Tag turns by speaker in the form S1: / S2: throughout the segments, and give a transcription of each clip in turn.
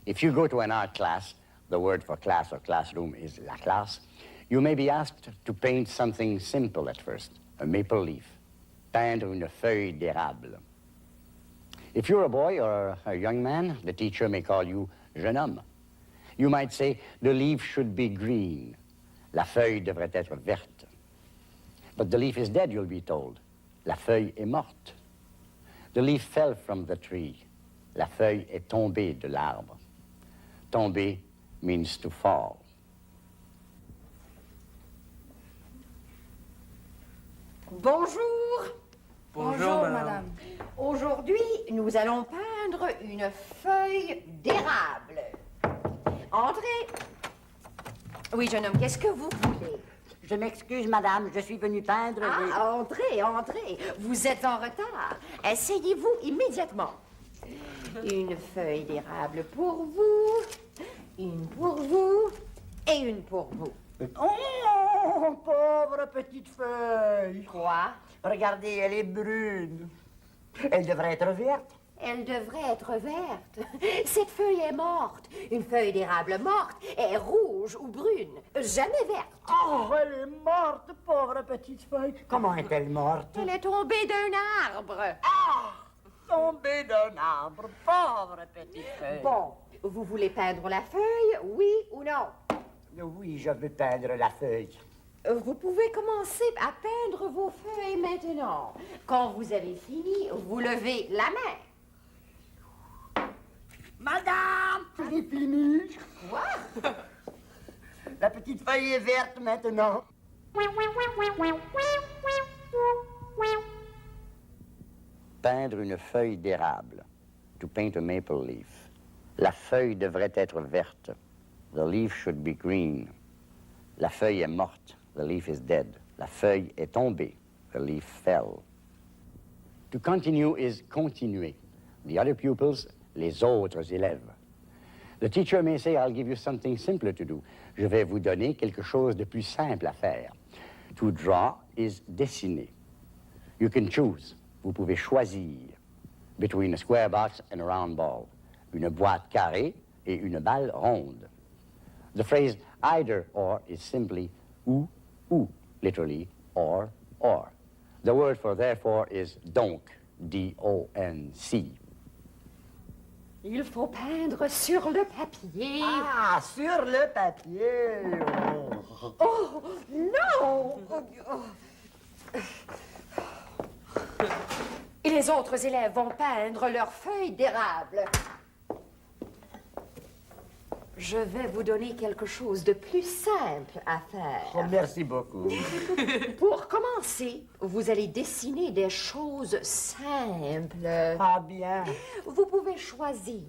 S1: If you go to an art class, the word for class or classroom is la classe, you may be asked to paint something simple at first, a maple leaf, peindre une feuille d'érable. If you're a boy or a young man, the teacher may call you jeune homme. You might say, the leaf should be green. La feuille devrait être verte. But the leaf is dead, you'll be told. La feuille est morte. The leaf fell from the tree. La feuille est tombée de l'arbre. Tomber means to fall.
S2: Bonjour.
S3: Bonjour, madame.
S2: Aujourd'hui, nous allons peindre une feuille d'érable. Entrez. Oui, jeune homme, qu'est-ce que vous voulez?
S4: Je m'excuse, madame, je suis venu peindre des...
S2: Ah, entrez, entrez. Vous êtes en retard. Asseyez-vous immédiatement. Une feuille d'érable pour vous, une pour vous et une pour vous.
S4: Oh, pauvre petite feuille.
S2: Quoi?
S4: Regardez, elle est brune. Elle devrait être verte.
S2: Elle devrait être verte. Cette feuille est morte. Une feuille d'érable morte est rouge ou brune, jamais verte.
S4: Oh, elle est morte, pauvre petite feuille. Comment est-elle morte?
S2: Elle est tombée d'un arbre.
S4: Ah! Tombée d'un arbre, pauvre petite feuille.
S2: Bon, vous voulez peindre la feuille, oui ou non?
S4: Oui, je veux peindre la feuille.
S2: Vous pouvez commencer à peindre vos feuilles maintenant. Quand vous avez fini, vous levez la main.
S4: Madame, j'ai fini.
S2: Quoi?
S4: La petite feuille est verte maintenant.
S1: Peindre une feuille d'érable. To paint a maple leaf. La feuille devrait être verte. The leaf should be green. La feuille est morte. The leaf is dead. La feuille est tombée. The leaf fell. To continue is continuer. The other pupils, les autres élèves. The teacher may say, I'll give you something simpler to do. Je vais vous donner quelque chose de plus simple à faire. To draw is dessiner. You can choose. Vous pouvez choisir between a square box and a round ball. Une boîte carrée et une balle ronde. The phrase either or is simply ou, literally or. The word for therefore is donc, D-O-N-C.
S2: Il faut peindre sur le papier.
S4: Ah, sur le papier.
S2: Oh, non! Et les autres élèves vont peindre leurs feuilles d'érable. Je vais vous donner quelque chose de plus simple à faire.
S4: Oh, merci beaucoup.
S2: Pour commencer, vous allez dessiner des choses simples.
S4: Ah bien.
S2: Vous pouvez choisir.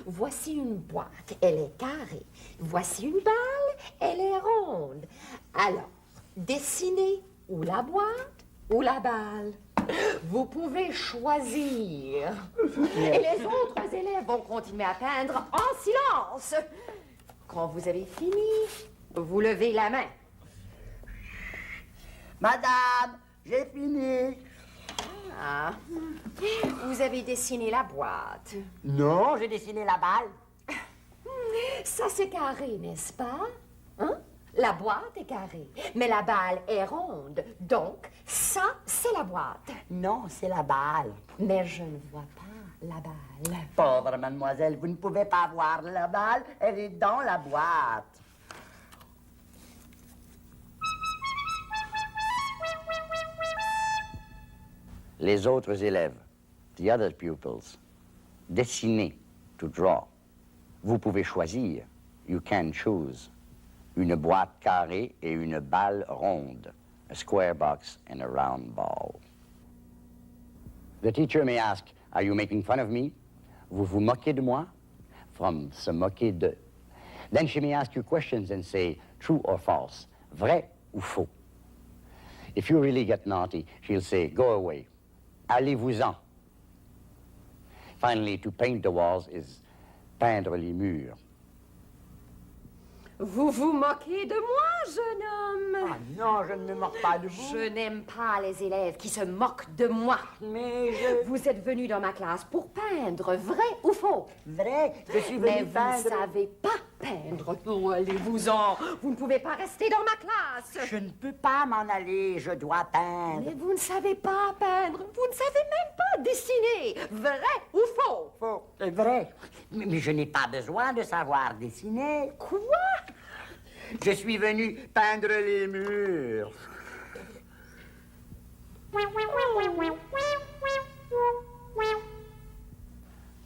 S2: Voici une boîte, elle est carrée. Voici une balle, elle est ronde. Alors, dessinez ou la boîte ou la balle. Vous pouvez choisir. Et les autres élèves vont continuer à peindre en silence. Quand vous avez fini, vous levez la main.
S4: Madame, j'ai fini.
S2: Ah, vous avez dessiné la boîte.
S4: Non, j'ai dessiné la balle.
S2: Ça, c'est carré, n'est-ce pas? Hein? La boîte est carrée, mais la balle est ronde. Donc, ça, c'est la boîte.
S4: Non, c'est la balle.
S2: Mais je ne vois pas la balle.
S4: Pauvre mademoiselle, vous ne pouvez pas voir la balle, elle est dans la boîte.
S1: Les autres élèves, the other pupils. Dessiner, to draw. Vous pouvez choisir, you can choose. Une boîte carrée et une balle ronde. A square box and a round ball. The teacher may ask, are you making fun of me? Vous vous moquez de moi? From se moquer de. Then she may ask you questions and say, true or false, vrai ou faux. If you really get naughty, she'll say, go away. Allez-vous-en. Finally, to paint the walls is peindre les murs.
S2: Vous vous moquez de moi, jeune homme?
S4: Ah non, je ne me moque pas de vous.
S2: Je n'aime pas les élèves qui se moquent de moi.
S4: Mais je...
S2: Vous êtes venu dans ma classe pour peindre, vrai ou faux?
S4: Vrai, je suis
S2: Mais
S4: venu
S2: vous
S4: peindre...
S2: ne savez pas peindre. Oh, allez-vous-en. Vous ne pouvez pas rester dans ma classe.
S4: Je ne peux pas m'en aller, je dois peindre.
S2: Mais vous ne savez pas peindre. Vous ne savez même pas dessiner. Vrai ou faux?
S4: Faux. C'est vrai. Mais je n'ai pas besoin de savoir dessiner.
S2: Quoi?
S4: Je suis venu peindre les murs.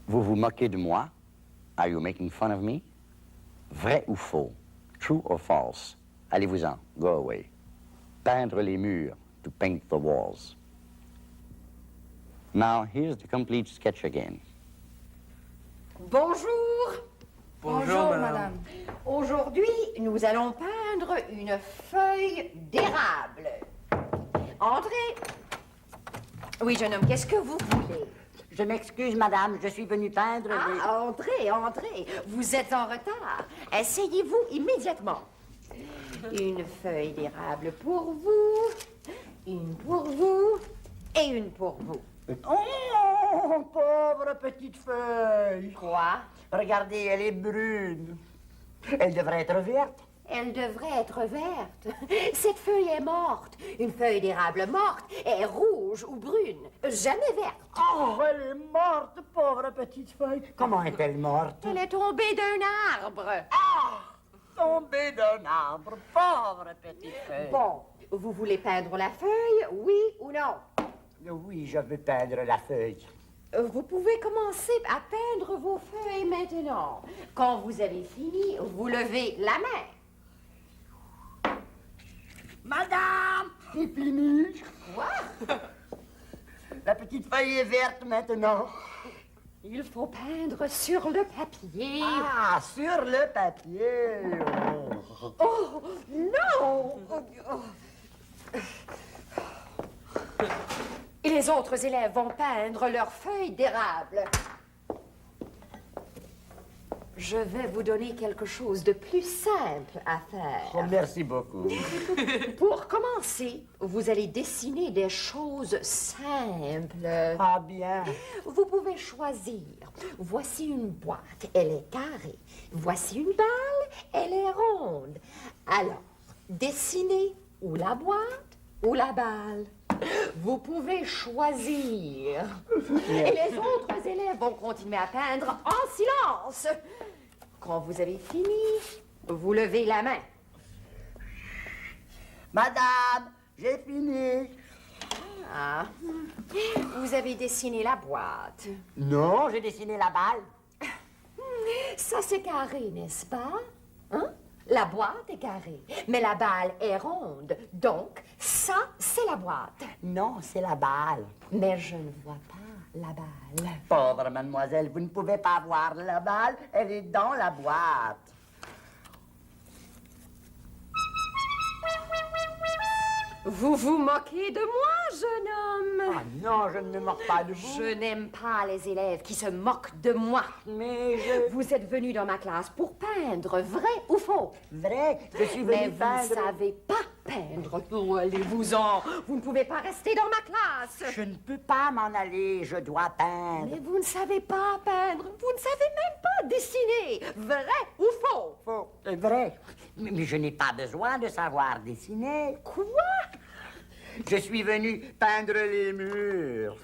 S1: Vous vous moquez de moi? Are you making fun of me? Vrai ou faux? True or false? Allez-vous-en. Go away. Peindre les murs. To paint the walls. Now, here's the complete sketch again.
S2: Bonjour.
S3: Bonjour, madame.
S2: Aujourd'hui, nous allons peindre une feuille d'érable. Entrez. Oui, jeune homme, qu'est-ce que vous voulez?
S4: Je m'excuse, madame, je suis venu peindre les...
S2: Ah, entrez, entrez. Vous êtes en retard. Asseyez-vous immédiatement. Une feuille d'érable pour vous, une pour vous et une pour vous.
S4: Oh, pauvre petite feuille.
S2: Quoi?
S4: Regardez, elle est brune. Elle devrait être verte.
S2: Elle devrait être verte. Cette feuille est morte. Une feuille d'érable morte est rouge ou brune, jamais verte.
S4: Oh, elle est morte, pauvre petite feuille. Comment est-elle morte?
S2: Elle est tombée d'un arbre.
S4: Ah, tombée d'un arbre, pauvre petite feuille.
S2: Bon, vous voulez peindre la feuille, oui ou non?
S4: Oui, je veux peindre la feuille.
S2: Vous pouvez commencer à peindre vos feuilles maintenant. Quand vous avez fini, vous levez la main.
S4: Madame, c'est fini.
S2: Quoi?
S4: La petite feuille est verte maintenant.
S2: Il faut peindre sur le papier.
S4: Ah, sur le papier.
S2: Oh, non! Et les autres élèves vont peindre leurs feuilles d'érable. Je vais vous donner quelque chose de plus simple à faire.
S4: Oh, merci beaucoup.
S2: Pour commencer, vous allez dessiner des choses simples.
S4: Ah, bien.
S2: Vous pouvez choisir. Voici une boîte, elle est carrée. Voici une balle, elle est ronde. Alors, dessinez ou la boîte ou la balle. Vous pouvez choisir. Et les autres élèves vont continuer à peindre en silence. Quand vous avez fini, vous levez la main.
S4: Madame, j'ai fini.
S2: Ah, vous avez dessiné la boîte.
S4: Non, j'ai dessiné la balle.
S2: Ça, c'est carré, n'est-ce pas? Hein? La boîte est carrée, mais la balle est ronde. Donc, ça, c'est la boîte.
S4: Non, c'est la balle.
S2: Mais je ne vois pas la balle.
S4: Pauvre mademoiselle, vous ne pouvez pas voir la balle, elle est dans la boîte.
S2: Vous vous moquez de moi, jeune homme?
S4: Ah non, je ne me moque pas de vous.
S2: Je n'aime pas les élèves qui se moquent de moi.
S4: Mais je...
S2: Vous êtes venu dans ma classe pour peindre, vrai ou faux?
S4: Vrai, je suis
S2: Mais
S4: venu
S2: vous
S4: peindre...
S2: ne savez pas peindre. Oh, allez-vous-en. Vous ne pouvez pas rester dans ma classe.
S4: Je ne peux pas m'en aller, je dois peindre.
S2: Mais vous ne savez pas peindre. Vous ne savez même pas dessiner. Vrai ou faux?
S4: Faux. C'est vrai. Mais je n'ai pas besoin de savoir dessiner.
S2: Quoi?
S4: Je suis venu peindre les murs.